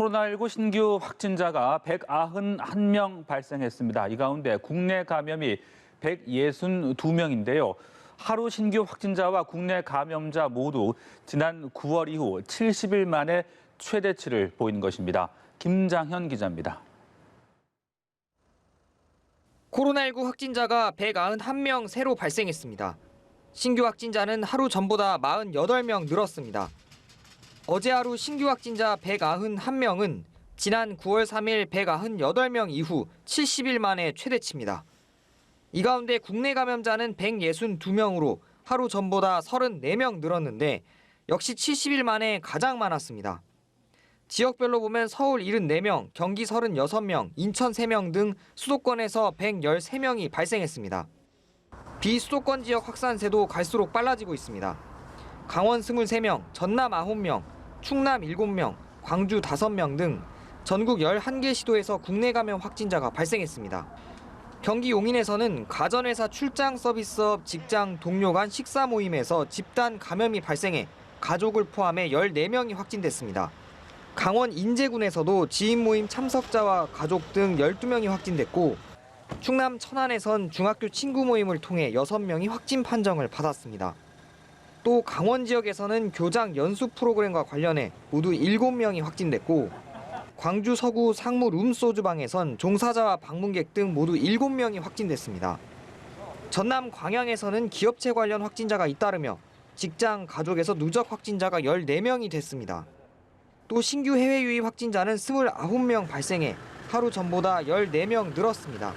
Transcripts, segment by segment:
코로나19 신규 확진자가 191명 발생했습니다. 이 가운데 국내 감염이 162명인데요. 하루 신규 확진자와 국내 감염자 모두 지난 9월 이후 70일 만에 최대치를 보이는 것입니다. 김장현 기자입니다. 코로나19 확진자가 191명 새로 발생했습니다. 신규 확진자는 하루 전보다 48명 늘었습니다. 어제 하루 신규 확진자 191명은 지난 9월 3일 198명 이후 70일 만에 최대치입니다. 이 가운데 국내 감염자는 162명으로 하루 전보다 34명 늘었는데 역시 70일 만에 가장 많았습니다. 지역별로 보면 서울 74명, 경기 36명, 인천 3명 등 수도권에서 113명이 발생했습니다. 비수도권 지역 확산세도 갈수록 빨라지고 있습니다. 강원 23명, 전남 9명, 충남 7명, 광주 5명 등 전국 11개 시도에서 국내 감염 확진자가 발생했습니다. 경기 용인에서는 가전회사 출장 서비스업 직장 동료 간 식사 모임에서 집단 감염이 발생해 가족을 포함해 14명이 확진됐습니다. 강원 인제군에서도 지인 모임 참석자와 가족 등 12명이 확진됐고 충남 천안에선 중학교 친구 모임을 통해 6명이 확진 판정을 받았습니다. 또 강원 지역에서는 교장 연수 프로그램과 관련해 모두 7명이 확진됐고 광주 서구 상무 룸소주방에선 종사자와 방문객 등 모두 7명이 확진됐습니다. 전남 광양에서는 기업체 관련 확진자가 잇따르며 직장, 가족에서 누적 확진자가 14명이 됐습니다. 또 신규 해외 유입 확진자는 29명 발생해 하루 전보다 14명 늘었습니다.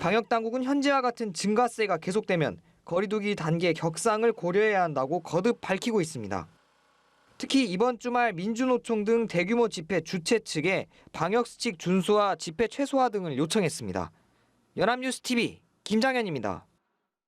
방역당국은 현재와 같은 증가세가 계속되면 거리두기 단계 격상을 고려해야 한다고 거듭 밝히고 있습니다. 특히 이번 주말 민주노총 등 대규모 집회 주최 측에 방역수칙 준수와 집회 최소화 등을 요청했습니다. 연합뉴스TV 김장현입니다.